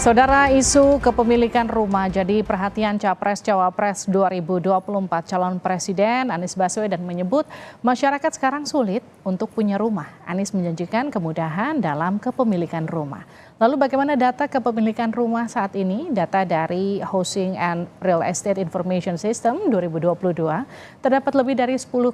Saudara, isu kepemilikan rumah jadi perhatian Capres-Cawapres 2024. Calon Presiden Anies Baswedan menyebut masyarakat sekarang sulit untuk punya rumah. Anies menjanjikan kemudahan dalam kepemilikan rumah. Lalu bagaimana data kepemilikan rumah saat ini? Data dari Housing and Real Estate Information System 2022 terdapat lebih dari 10,5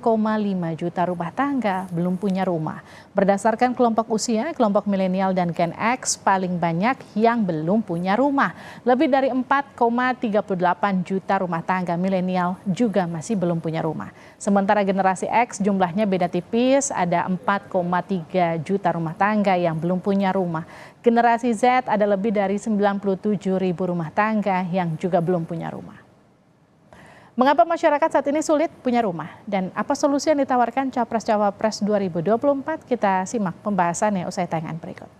juta rumah tangga belum punya rumah. Berdasarkan kelompok usia, kelompok milenial dan Gen X paling banyak yang belum punya rumah. Lebih dari 4,38 juta rumah tangga milenial juga masih belum punya rumah. Sementara generasi X jumlahnya beda tipis, ada 4,3 juta rumah tangga yang belum punya rumah. Generasi Z ada lebih dari 97 ribu rumah tangga yang juga belum punya rumah. Mengapa masyarakat saat ini sulit punya rumah? Dan apa solusi yang ditawarkan Capres-Cawapres 2024? Kita simak pembahasannya usai tayangan berikut.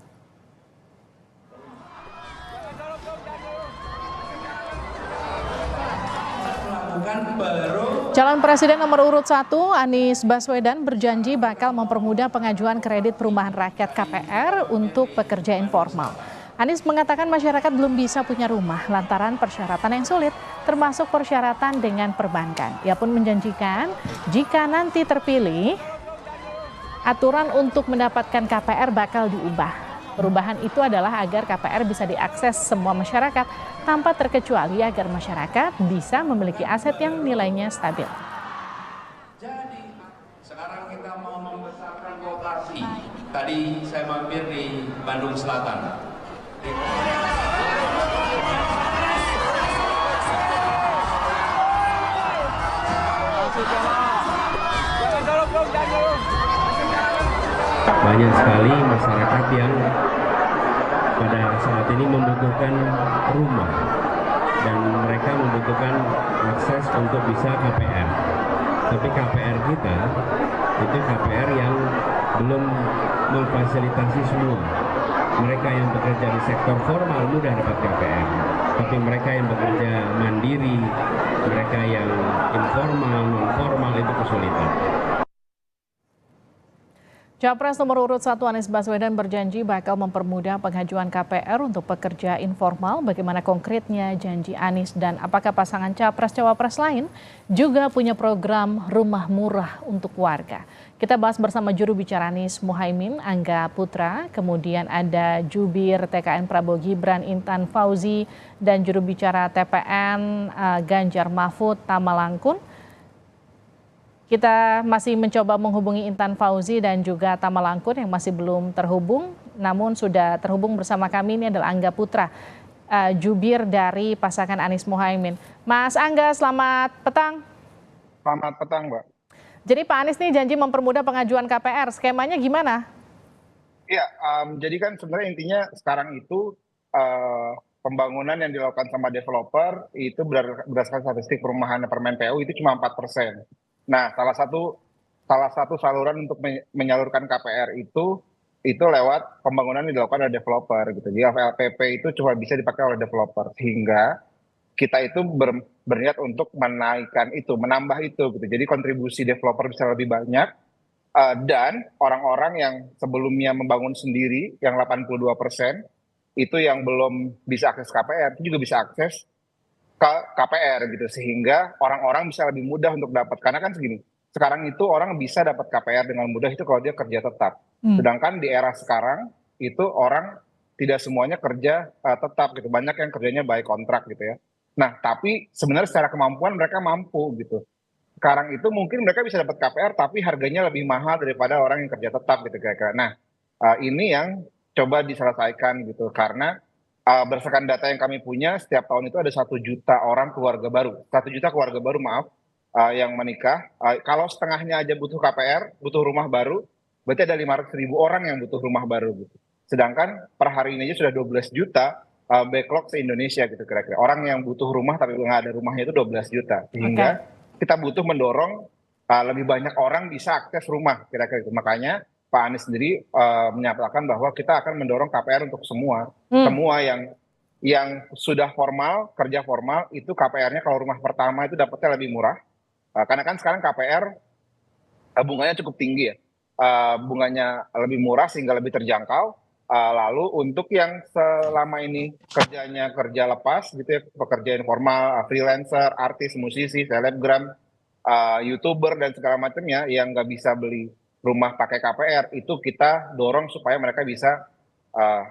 Calon Presiden nomor urut 1 Anies Baswedan berjanji bakal mempermudah pengajuan kredit perumahan rakyat KPR untuk pekerja informal. Anies mengatakan masyarakat belum bisa punya rumah lantaran persyaratan yang sulit, termasuk persyaratan dengan perbankan. Ia pun menjanjikan jika nanti terpilih, aturan untuk mendapatkan KPR bakal diubah. Perubahan itu adalah agar KPR bisa diakses semua masyarakat tanpa terkecuali agar masyarakat bisa memiliki aset yang nilainya stabil. Jadi sekarang kita mau membesarkan lokasi. Tadi saya mampir di Bandung Selatan. Banyak sekali masyarakat yang pada saat ini membutuhkan rumah dan mereka membutuhkan akses untuk bisa KPR. Tapi KPR kita itu KPR yang belum memfasilitasi semua. Mereka yang bekerja di sektor formal mudah dapat KPR, tapi mereka yang bekerja mandiri, mereka yang informal, non-formal itu kesulitan. Capres nomor urut 1 Anies Baswedan berjanji bakal mempermudah pengajuan KPR untuk pekerja informal. Bagaimana konkretnya janji Anies dan apakah pasangan Capres-Cawapres lain juga punya program rumah murah untuk warga? Kita bahas bersama juru bicara Anies Muhaimin, Angga Putra, kemudian ada jubir TKN Prabowo Gibran Intan Fauzi dan juru bicara TPN Ganjar Mahfud Tama Langkun. Kita masih mencoba menghubungi Intan Fauzi dan juga Tama Langkun yang masih belum terhubung, namun sudah terhubung bersama kami. Ini adalah Angga Putra, jubir dari pasangan Anies Muhaimin. Mas Angga, selamat petang. Selamat petang, Mbak. Jadi Pak Anies nih janji mempermudah pengajuan KPR, skemanya gimana? Iya, jadi kan sebenarnya intinya sekarang itu pembangunan yang dilakukan sama developer itu berdasarkan statistik perumahan Permen PU itu cuma 4%. Nah, salah satu saluran untuk menyalurkan KPR itu lewat pembangunan yang dilakukan oleh developer gitu. Jadi LPP itu cuma bisa dipakai oleh developer, sehingga kita itu berniat untuk menaikkan itu, menambah itu gitu. Jadi kontribusi developer bisa lebih banyak, dan orang-orang yang sebelumnya membangun sendiri yang 82% itu yang belum bisa akses KPR itu juga bisa akses ke KPR gitu, sehingga orang-orang bisa lebih mudah untuk dapat. Karena kan segini, sekarang itu orang bisa dapat KPR dengan mudah itu kalau dia kerja tetap. Sedangkan di era sekarang itu orang tidak semuanya kerja tetap gitu, banyak yang kerjanya by kontrak gitu ya. Nah, tapi sebenarnya secara kemampuan mereka mampu gitu. Sekarang itu mungkin mereka bisa dapat KPR tapi harganya lebih mahal daripada orang yang kerja tetap gitu kira-kira. Nah, ini yang coba diselesaikan gitu, karena berdasarkan data yang kami punya, setiap tahun itu ada 1 juta orang keluarga baru, 1 juta keluarga baru yang menikah. Kalau setengahnya aja butuh KPR, butuh rumah baru, berarti ada 500.000 orang yang butuh rumah baru gitu. Sedangkan per hari ini aja sudah 12 juta backlog se-Indonesia gitu kira-kira. Orang yang butuh rumah tapi nggak ada rumahnya itu 12 juta. Sehingga kita butuh mendorong lebih banyak orang bisa akses rumah kira-kira gitu. Makanya Pak Anies sendiri menyatakan bahwa kita akan mendorong KPR untuk semua yang sudah formal, kerja formal itu KPR-nya kalau rumah pertama itu dapatnya lebih murah, karena kan sekarang KPR bunganya cukup tinggi ya, bunganya lebih murah sehingga lebih terjangkau. Lalu untuk yang selama ini kerjanya kerja lepas gitu ya, pekerja informal, freelancer, artis, musisi, selebgram, YouTuber dan segala macamnya yang nggak bisa beli rumah pakai KPR, itu kita dorong supaya mereka bisa uh,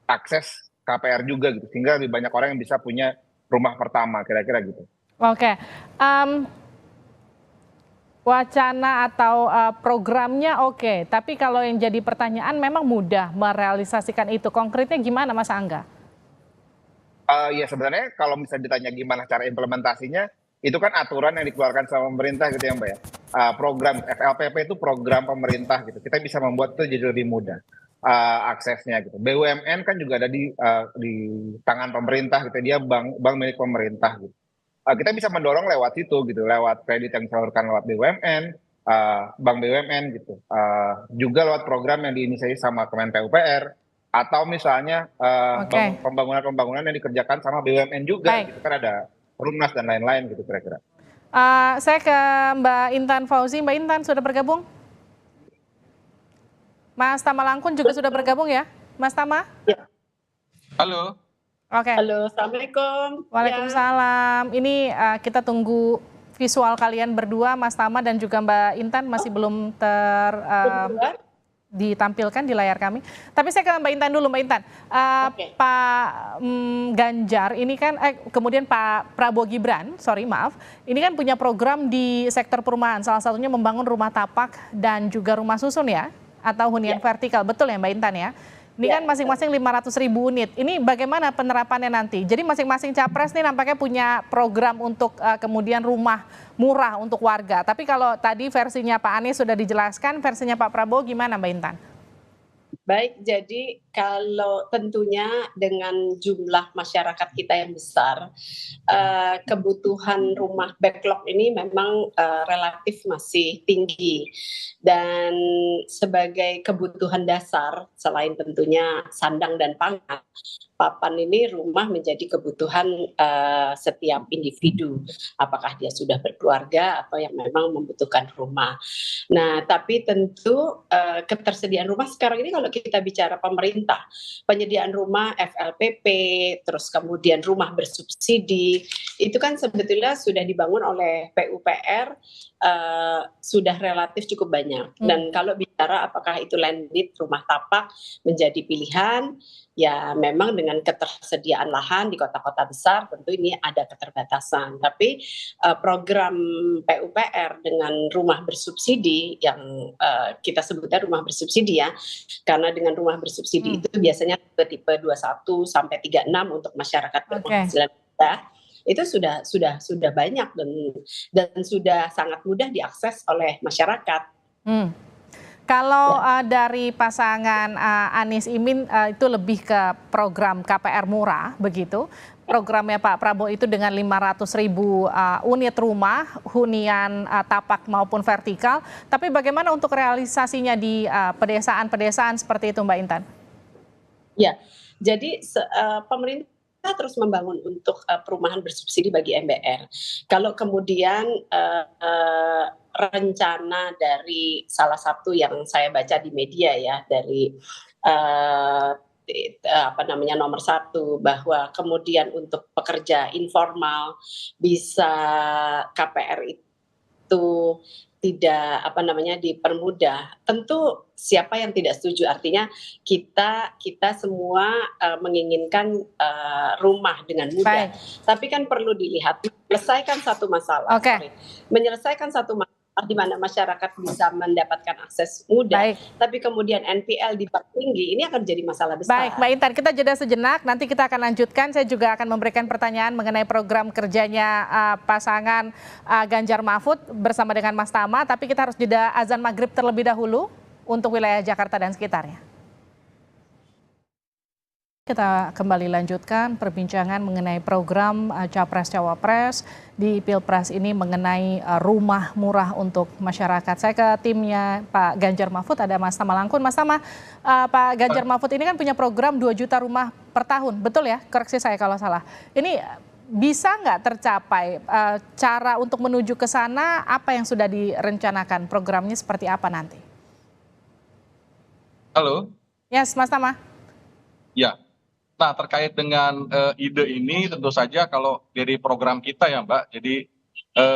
akses KPR juga gitu, sehingga lebih banyak orang yang bisa punya rumah pertama, kira-kira gitu. Oke, wacana atau programnya oke, tapi kalau yang jadi pertanyaan memang mudah merealisasikan itu. Konkretnya gimana Mas Angga? Ya sebenarnya kalau misalnya ditanya gimana cara implementasinya, itu kan aturan yang dikeluarkan sama pemerintah gitu ya Mbak ya. Program FLPP itu program pemerintah gitu. Kita bisa membuat itu jadi lebih mudah aksesnya gitu. BUMN kan juga ada di tangan pemerintah gitu. Dia bank milik pemerintah gitu. Kita bisa mendorong lewat situ gitu, lewat kredit yang disalurkan lewat BUMN, bank BUMN gitu. Juga lewat program yang diinisiasi sama Kemen PUPR, atau misalnya Oke, pembangunan yang dikerjakan sama BUMN juga baik. gitu, kan ada Perumnas dan lain-lain gitu kira-kira. Saya ke Mbak Intan Fauzi. Mbak Intan sudah bergabung? Mas Tama Langkun juga sudah bergabung ya? Mas Tama? Ya. Halo. Oke. Halo, Assalamualaikum. Waalaikumsalam. Ini kita tunggu visual kalian berdua, Mas Tama dan juga Mbak Intan masih belum ditampilkan di layar kami. Tapi saya ke Mbak Intan dulu, Mbak Intan. Oke. Pak Ganjar ini kan, kemudian Pak Prabowo Gibran, ini kan punya program di sektor perumahan. Salah satunya membangun rumah tapak dan juga rumah susun ya, atau hunian vertikal. Betul ya Mbak Intan ya? Ini kan masing-masing 500.000 unit. Ini bagaimana penerapannya nanti? Jadi masing-masing capres nih nampaknya punya program untuk kemudian rumah murah untuk warga. Tapi kalau tadi versinya Pak Anies sudah dijelaskan, versinya Pak Prabowo gimana Mbak Intan? Baik, jadi kalau tentunya dengan jumlah masyarakat kita yang besar, kebutuhan rumah backlog ini memang relatif masih tinggi. Dan sebagai kebutuhan dasar, selain tentunya sandang dan pangan, papan ini rumah menjadi kebutuhan setiap individu. Apakah dia sudah berkeluarga atau yang memang membutuhkan rumah. Nah, tapi tentu ketersediaan rumah sekarang ini kalau kita bicara pemerintah, penyediaan rumah FLPP, terus kemudian rumah bersubsidi, itu kan sebetulnya sudah dibangun oleh PUPR sudah relatif cukup banyak. Dan kalau bicara apakah itu landed rumah tapak menjadi pilihan, ya memang dengan ketersediaan lahan di kota-kota besar tentu ini ada keterbatasan. Tapi program PUPR dengan rumah bersubsidi yang kita sebutnya rumah bersubsidi ya, karena dengan rumah bersubsidi itu biasanya tipe 21 sampai 36 untuk masyarakat berpenghasilan rendah, itu sudah banyak dan sudah sangat mudah diakses oleh masyarakat. Kalau dari pasangan Anies Imin itu lebih ke program KPR murah begitu. Programnya Pak Prabowo itu dengan 500.000 unit rumah, hunian tapak maupun vertikal. Tapi bagaimana untuk realisasinya di pedesaan-pedesaan seperti itu Mbak Intan? Ya, jadi pemerintah terus membangun untuk perumahan bersubsidi bagi MBR. Kalau kemudian rencana dari salah satu yang saya baca di media ya, dari nomor 1 bahwa kemudian untuk pekerja informal bisa KPR itu tidak dipermudah. Tentu siapa yang tidak setuju, artinya kita semua menginginkan rumah dengan mudah. Tapi kan perlu dilihat menyelesaikan satu masalah. Menyelesaikan satu masalah di mana masyarakat bisa mendapatkan akses mudah, tapi kemudian NPL tinggi, ini akan jadi masalah besar. Baik, Mbak Intan, kita jeda sejenak, nanti kita akan lanjutkan. Saya juga akan memberikan pertanyaan mengenai program kerjanya pasangan Ganjar Mahfud bersama dengan Mas Tama, tapi kita harus jeda azan maghrib terlebih dahulu untuk wilayah Jakarta dan sekitarnya. Kita kembali lanjutkan perbincangan mengenai program Capres-Cawapres di Pilpres ini mengenai rumah murah untuk masyarakat. Saya ke timnya Pak Ganjar Mahfud, ada Mas Tama Langkun. Mas Tama, Pak Ganjar Mahfud ini kan punya program 2 juta rumah per tahun, betul ya? Koreksi saya kalau salah. Ini bisa nggak tercapai? Cara untuk menuju ke sana, apa yang sudah direncanakan? Programnya seperti apa nanti? Halo. Yes, Mas Tama. Ya, nah terkait dengan ide ini tentu saja kalau dari program kita ya Mbak, jadi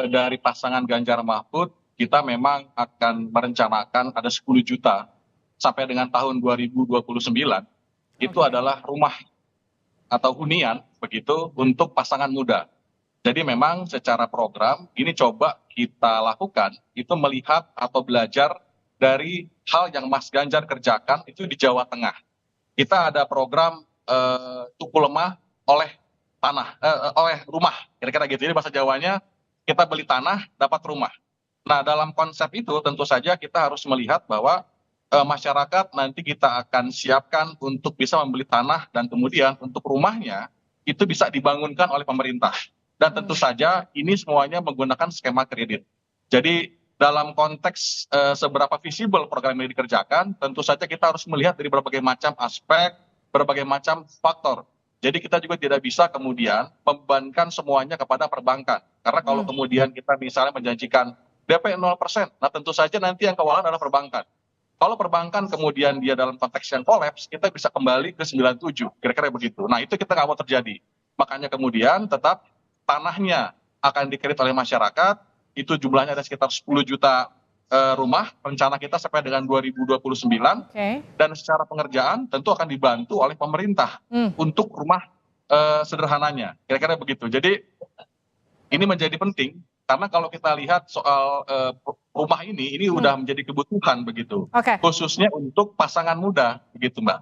dari pasangan Ganjar Mahfud kita memang akan merencanakan ada 10 juta sampai dengan tahun 2029 itu Oke. adalah rumah atau hunian begitu untuk pasangan muda. Jadi memang secara program ini coba kita lakukan itu melihat atau belajar dari hal yang Mas Ganjar kerjakan itu di Jawa Tengah. Kita ada program tuku lemah oleh oleh rumah, kira-kira gitu. Jadi bahasa Jawanya kita beli tanah dapat rumah. Nah dalam konsep itu tentu saja kita harus melihat bahwa masyarakat nanti kita akan siapkan untuk bisa membeli tanah dan kemudian untuk rumahnya itu bisa dibangunkan oleh pemerintah. Dan tentu saja ini semuanya menggunakan skema kredit. Jadi dalam konteks seberapa visible program ini dikerjakan, tentu saja kita harus melihat dari berbagai macam aspek, berbagai macam faktor. Jadi kita juga tidak bisa kemudian membebankan semuanya kepada perbankan. Karena kalau kemudian kita misalnya menjanjikan DP 0%, nah tentu saja nanti yang kewalahan adalah perbankan. Kalau perbankan kemudian dia dalam konteks yang kolaps, kita bisa kembali ke 97, kira-kira begitu. Nah itu kita nggak mau terjadi. Makanya kemudian tetap tanahnya akan dikredit oleh masyarakat, itu jumlahnya ada sekitar 10 juta rumah, rencana kita sampai dengan 2029, dan secara pengerjaan tentu akan dibantu oleh pemerintah untuk rumah sederhananya, kira-kira begitu. Jadi ini menjadi penting, karena kalau kita lihat soal rumah ini udah menjadi kebutuhan begitu, khususnya untuk pasangan muda, begitu Mbak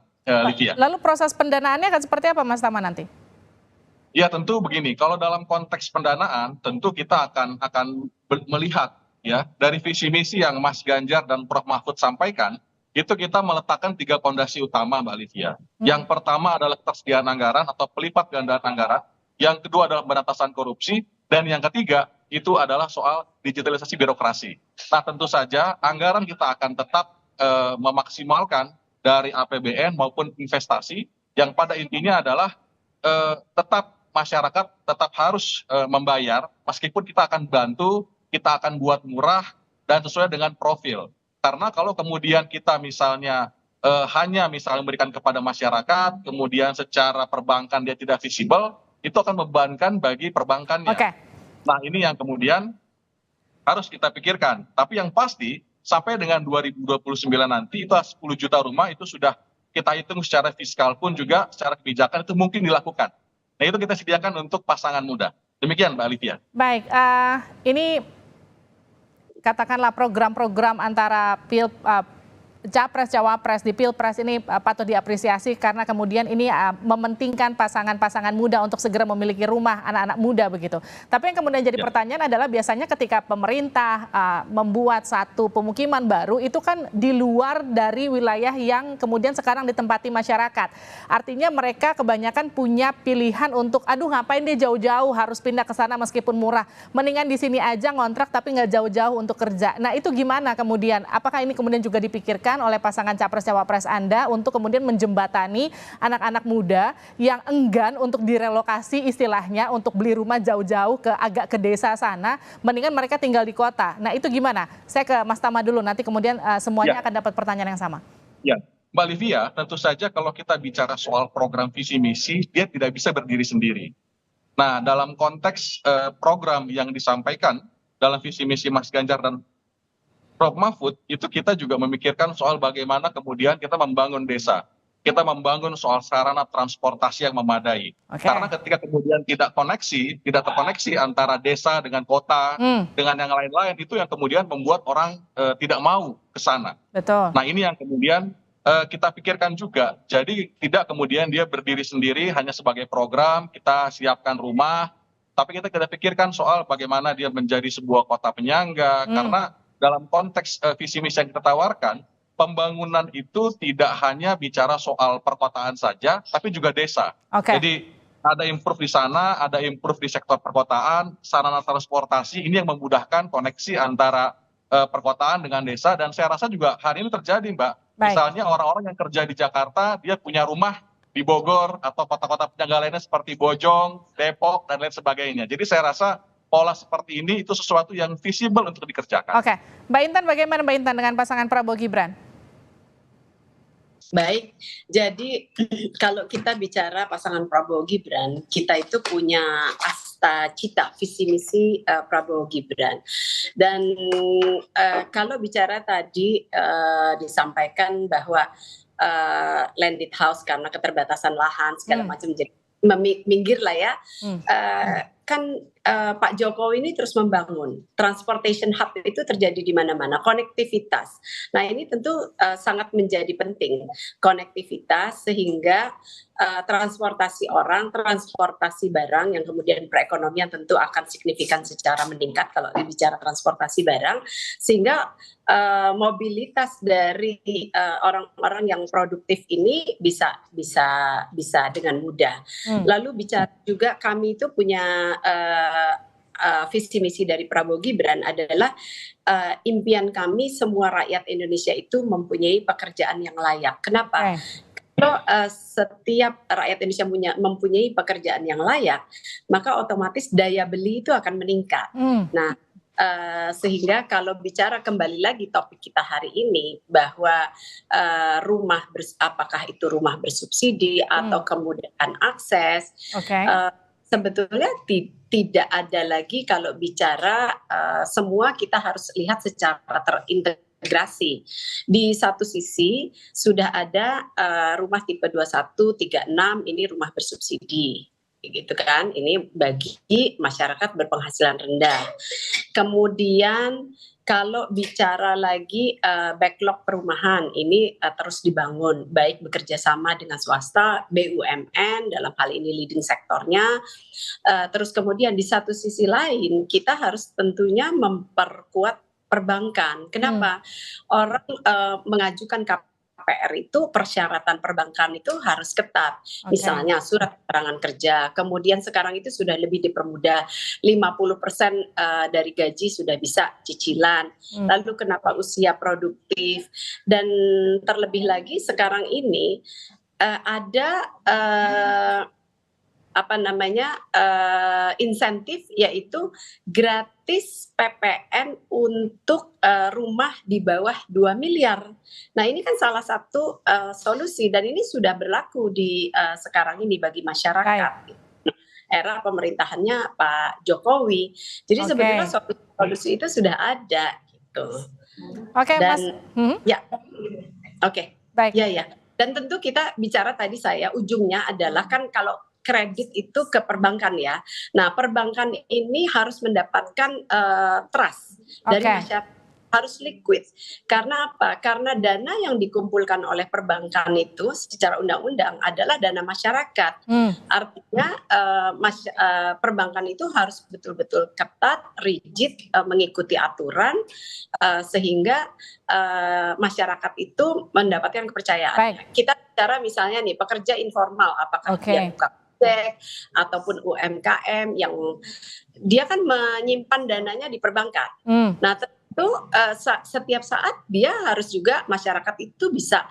Livia. Lalu proses pendanaannya akan seperti apa Mas Tama nanti? Ya tentu begini, kalau dalam konteks pendanaan tentu kita akan melihat ya dari visi misi yang Mas Ganjar dan Prof Mahfud sampaikan, itu kita meletakkan 3 fondasi utama Mbak Livia. Yang pertama adalah ketersediaan anggaran atau pelipat gandaan anggaran, yang kedua adalah pemberantasan korupsi, dan yang ketiga itu adalah soal digitalisasi birokrasi. Nah tentu saja anggaran kita akan tetap memaksimalkan dari APBN maupun investasi, yang pada intinya adalah tetap masyarakat tetap harus membayar, meskipun kita akan bantu, kita akan buat murah dan sesuai dengan profil. Karena kalau kemudian kita misalnya hanya misalnya memberikan kepada masyarakat, kemudian secara perbankan dia tidak visible, itu akan membebankan bagi perbankannya. Nah ini yang kemudian harus kita pikirkan. Tapi yang pasti sampai dengan 2029 nanti itu 10 juta rumah itu sudah kita hitung secara fiskal pun juga secara kebijakan itu mungkin dilakukan. Nah itu kita sediakan untuk pasangan muda. Demikian Mbak Livia. Baik, ini katakanlah program-program antara Capres, Cawapres di Pilpres ini patut diapresiasi karena kemudian ini mementingkan pasangan-pasangan muda untuk segera memiliki rumah, anak-anak muda begitu. Tapi yang kemudian jadi pertanyaan adalah biasanya ketika pemerintah membuat satu pemukiman baru itu kan di luar dari wilayah yang kemudian sekarang ditempati masyarakat. Artinya mereka kebanyakan punya pilihan untuk aduh ngapain dia jauh-jauh harus pindah ke sana meskipun murah. Mendingan di sini aja ngontrak tapi nggak jauh-jauh untuk kerja. Nah itu gimana kemudian? Apakah ini kemudian juga dipikirkan oleh pasangan Capres-Cawapres Anda untuk kemudian menjembatani anak-anak muda yang enggan untuk direlokasi istilahnya untuk beli rumah jauh-jauh agak ke desa sana, mendingan mereka tinggal di kota. Nah itu gimana? Saya ke Mas Tama dulu, nanti kemudian semuanya akan dapat pertanyaan yang sama. Ya, Mbak Livia, tentu saja kalau kita bicara soal program visi misi, dia tidak bisa berdiri sendiri. Nah dalam konteks program yang disampaikan dalam visi misi Mas Ganjar dan Prof Mahfud, itu kita juga memikirkan soal bagaimana kemudian kita membangun desa. Kita membangun soal sarana transportasi yang memadai. Karena ketika kemudian tidak terkoneksi antara desa dengan kota, dengan yang lain-lain, itu yang kemudian membuat orang tidak mau ke sana. Betul. Nah ini yang kemudian kita pikirkan juga. Jadi tidak kemudian dia berdiri sendiri hanya sebagai program, kita siapkan rumah, tapi kita pikirkan soal bagaimana dia menjadi sebuah kota penyangga, karena dalam konteks visi misi yang kita tawarkan, pembangunan itu tidak hanya bicara soal perkotaan saja, tapi juga desa. Jadi ada improve di sana, ada improve di sektor perkotaan, sarana transportasi, ini yang memudahkan koneksi antara perkotaan dengan desa, dan saya rasa juga hari ini terjadi Mbak. Misalnya orang-orang yang kerja di Jakarta, dia punya rumah di Bogor atau kota-kota penyangga lainnya seperti Bojong, Depok, dan lain sebagainya. Jadi saya rasa pola seperti ini itu sesuatu yang visible untuk dikerjakan. Mbak Intan, bagaimana Mbak Intan dengan pasangan Prabowo Gibran? Baik, jadi kalau kita bicara pasangan Prabowo Gibran, kita itu punya asta cita visi misi Prabowo Gibran. Dan kalau bicara tadi disampaikan bahwa landed house karena keterbatasan lahan segala macam, jadi minggir lah ya. Kan Pak Jokowi ini terus membangun transportation hub, itu terjadi di mana-mana, konektivitas. Nah ini tentu sangat menjadi penting, konektivitas, sehingga transportasi orang, transportasi barang, yang kemudian perekonomian tentu akan signifikan secara meningkat kalau bicara transportasi barang, sehingga mobilitas dari orang-orang yang produktif ini bisa dengan mudah. Lalu bicara juga, kami itu punya visi misi dari Prabowo Gibran adalah impian kami semua rakyat Indonesia itu mempunyai pekerjaan yang layak. Kenapa? Kalau setiap rakyat Indonesia mempunyai pekerjaan yang layak, maka otomatis daya beli itu akan meningkat. Nah, sehingga kalau bicara kembali lagi topik kita hari ini, bahwa apakah itu rumah bersubsidi atau kemudahan akses, sebetulnya tidak ada lagi kalau bicara semua kita harus lihat secara terintegrasi. Di satu sisi sudah ada rumah tipe 21, 36, ini rumah bersubsidi, gitu kan, ini bagi masyarakat berpenghasilan rendah. Kemudian kalau bicara lagi backlog perumahan, ini terus dibangun, baik bekerja sama dengan swasta, BUMN dalam hal ini leading sektornya. Terus kemudian di satu sisi lain kita harus tentunya memperkuat perbankan. Kenapa? Orang mengajukan KPR itu, persyaratan perbankan itu harus ketat. Misalnya surat keterangan kerja, kemudian sekarang itu sudah lebih dipermudah, 50% dari gaji sudah bisa cicilan. Lalu kenapa usia produktif, dan terlebih lagi sekarang ini ada insentif, yaitu gratis PPN untuk rumah di bawah 2 miliar. Nah ini kan salah satu solusi, dan ini sudah berlaku di sekarang ini bagi masyarakat. Era pemerintahannya Pak Jokowi. Jadi sebetulnya solusi itu sudah ada gitu. Dan ya, baik. Ya. Dan tentu kita bicara tadi, saya ujungnya adalah kan kalau kredit itu ke perbankan ya. Nah, perbankan ini harus mendapatkan trust dari masyarakat, harus liquid. Karena apa? Karena dana yang dikumpulkan oleh perbankan itu secara undang-undang adalah dana masyarakat. Artinya perbankan itu harus betul-betul ketat, rigid, mengikuti aturan, sehingga masyarakat itu mendapatkan kepercayaan. Kita bicara misalnya nih, pekerja informal, apakah dia buka ataupun UMKM yang dia kan menyimpan dananya di perbankan. Nah, tentu setiap saat dia harus juga, masyarakat itu bisa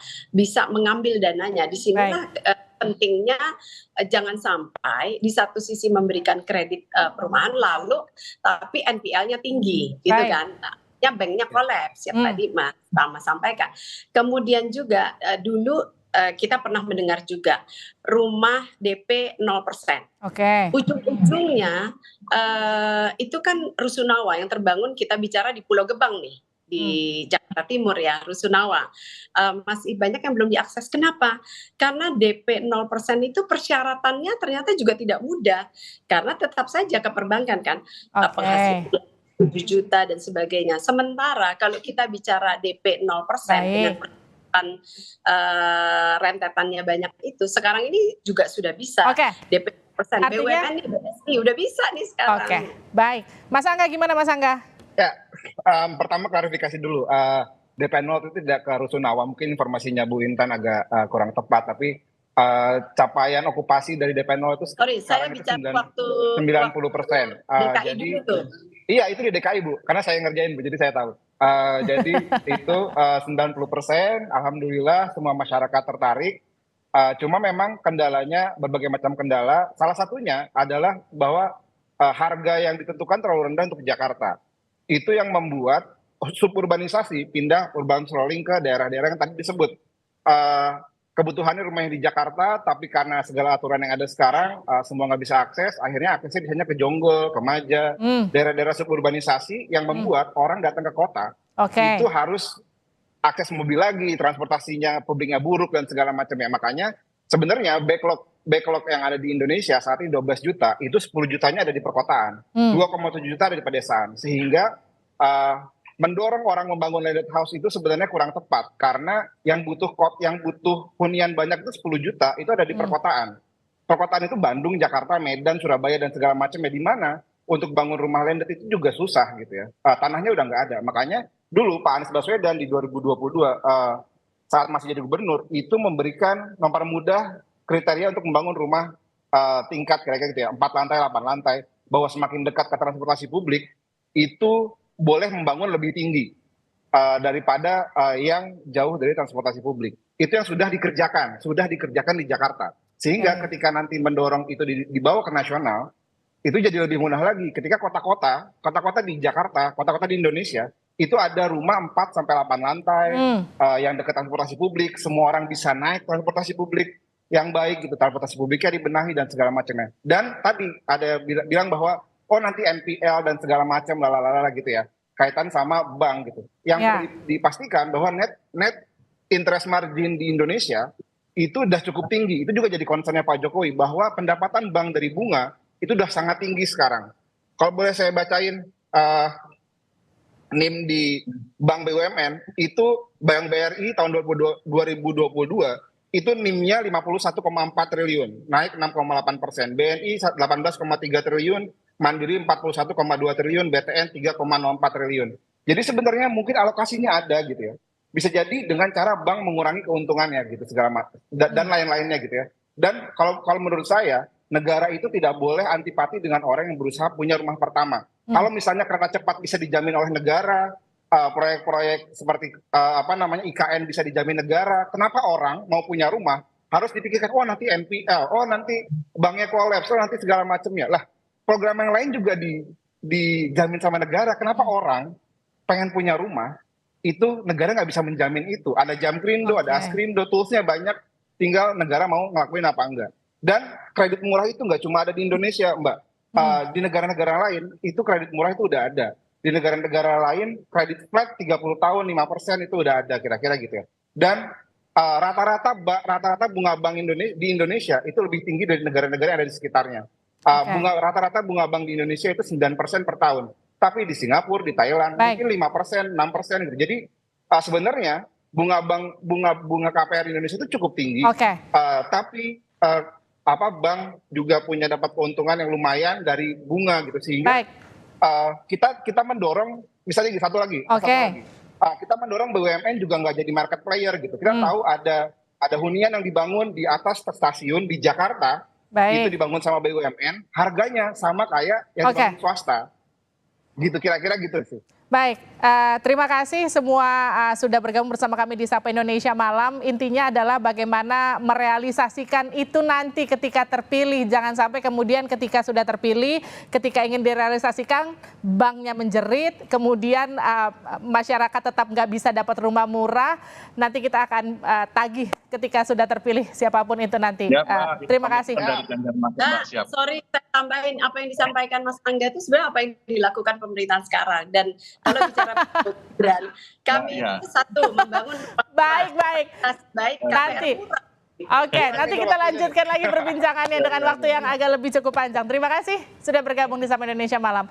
mengambil dananya. Di sinilah pentingnya jangan sampai di satu sisi memberikan kredit perumahan lalu tapi NPL-nya tinggi, gitu kan. Nah, ya banknya kolaps yang tadi Mas Tama sampaikan. Kemudian juga dulu kita pernah mendengar juga rumah DP 0%. Ujung-ujungnya itu kan Rusunawa yang terbangun, kita bicara di Pulau Gebang nih, di Jakarta Timur ya, Rusunawa. Masih banyak yang belum diakses. Kenapa? Karena DP 0% itu persyaratannya ternyata juga tidak mudah, karena tetap saja ke perbankan kan, penghasilan 7 juta dan sebagainya. Sementara kalau kita bicara DP 0% dengan rentetannya banyak itu, sekarang ini juga sudah bisa DP persen. BUMN ini udah bisa nih sekarang. Baik, Mas Angga gimana Mas Angga? Ya, pertama klarifikasi dulu, DP 0 itu tidak ke Rusunawa, mungkin informasinya Bu Intan agak kurang tepat, tapi capaian okupasi dari DP 0 itu sekarang itu 90%. Jadi iya, itu di DKI Bu, karena saya ngerjain Bu, jadi saya tahu. Jadi itu 90%, alhamdulillah semua masyarakat tertarik. Cuma memang kendalanya berbagai macam kendala. Salah satunya adalah bahwa harga yang ditentukan terlalu rendah untuk Jakarta. Itu yang membuat suburbanisasi pindah urban strolling ke daerah-daerah yang tadi disebut. kebutuhannya rumahnya di Jakarta, tapi karena segala aturan yang ada sekarang, semua nggak bisa akses, akhirnya aksesnya biasanya ke Jonggol, ke Maja, daerah-daerah suburbanisasi yang membuat orang datang ke kota, itu harus akses mobil lagi, transportasinya publiknya buruk dan segala macamnya. Makanya sebenarnya backlog yang ada di Indonesia saat ini 12 juta, itu 10 jutanya ada di perkotaan, 2,7 juta ada di pedesaan, sehingga mendorong orang membangun landed house itu sebenarnya kurang tepat, karena yang butuh hunian banyak itu 10 juta itu ada di perkotaan. Perkotaan itu Bandung, Jakarta, Medan, Surabaya dan segala macamnya, di mana untuk bangun rumah landed itu juga susah gitu ya. Tanahnya udah nggak ada. Makanya dulu Pak Anies Baswedan di 2022 saat masih jadi gubernur itu mempermudah kriteria untuk membangun rumah tingkat kira-kira gitu ya, 4 lantai, 8 lantai, bahwa semakin dekat ke transportasi publik itu boleh membangun lebih tinggi daripada yang jauh dari transportasi publik. Itu yang sudah dikerjakan di Jakarta. Sehingga ketika nanti mendorong itu dibawa ke nasional, itu jadi lebih mudah lagi. Ketika kota-kota di Jakarta, kota-kota di Indonesia, itu ada rumah 4 sampai 8 lantai yang dekat transportasi publik, semua orang bisa naik transportasi publik yang baik gitu, transportasi publiknya dibenahi dan segala macamnya. Dan tadi ada bilang bahwa nanti NPL dan segala macam lalala gitu ya, kaitan sama bank gitu. Yang perlu dipastikan bahwa net interest margin di Indonesia itu udah cukup tinggi. Itu juga jadi concernnya Pak Jokowi, bahwa pendapatan bank dari bunga itu udah sangat tinggi sekarang. Kalau boleh saya bacain NIM di Bank BUMN, itu Bank BRI tahun 2022 itu NIM-nya 51,4 triliun, naik 6,8%. BNI 18,3 triliun, Mandiri 41,2 triliun, BTN 3,04 triliun. Jadi sebenarnya mungkin alokasinya ada gitu ya. Bisa jadi dengan cara bank mengurangi keuntungannya gitu segala macam dan lain-lainnya gitu ya. Dan kalau menurut saya, negara itu tidak boleh antipati dengan orang yang berusaha punya rumah pertama. Kalau misalnya kereta cepat bisa dijamin oleh negara, proyek-proyek seperti IKN bisa dijamin negara, kenapa orang mau punya rumah harus dipikirkan nanti NPL, nanti banknya kolaps, nanti segala macamnya. Lah, program yang lain juga dijamin sama negara. Kenapa orang pengen punya rumah, itu negara nggak bisa menjamin itu. Ada Jamkrindo, ada Askrindo, toolsnya banyak, tinggal negara mau ngelakuin apa enggak. Dan kredit murah itu nggak cuma ada di Indonesia, Mbak. Di negara-negara lain, itu kredit murah itu udah ada. Di negara-negara lain, kredit flat 30 tahun, 5% itu udah ada, kira-kira gitu ya. Dan rata-rata bunga bank di Indonesia itu lebih tinggi dari negara-negara yang ada di sekitarnya. Rata-rata bunga bank di Indonesia itu 9% per tahun, tapi di Singapura, di Thailand mungkin 5%, 6% gitu. Jadi sebenarnya bunga KPR di Indonesia itu cukup tinggi, tapi bank juga punya dapat keuntungan yang lumayan dari bunga gitu, sehingga kita mendorong, misalnya satu lagi, kita mendorong BUMN juga nggak jadi market player gitu. Kita tahu ada hunian yang dibangun di atas stasiun di Jakarta. Itu dibangun sama BUMN, harganya sama kayak yang dibangun swasta. Gitu, kira-kira gitu sih. Baik, terima kasih semua sudah bergabung bersama kami di Sapa Indonesia Malam. Intinya adalah bagaimana merealisasikan itu nanti ketika terpilih. Jangan sampai kemudian ketika sudah terpilih, ketika ingin direalisasikan, banknya menjerit, kemudian masyarakat tetap nggak bisa dapat rumah murah. Nanti kita akan tagih ketika sudah terpilih siapapun itu nanti. Ya, terima kasih. Sorry, saya tambahin apa yang disampaikan Mas Angga itu sebenarnya apa yang dilakukan pemerintahan sekarang. Dan kalau bicara program, kami itu satu membangun baik nanti. Nanti kita lanjutkan lagi perbincangannya dengan waktu yang agak lebih cukup panjang. Terima kasih sudah bergabung di Sapa Indonesia Malam.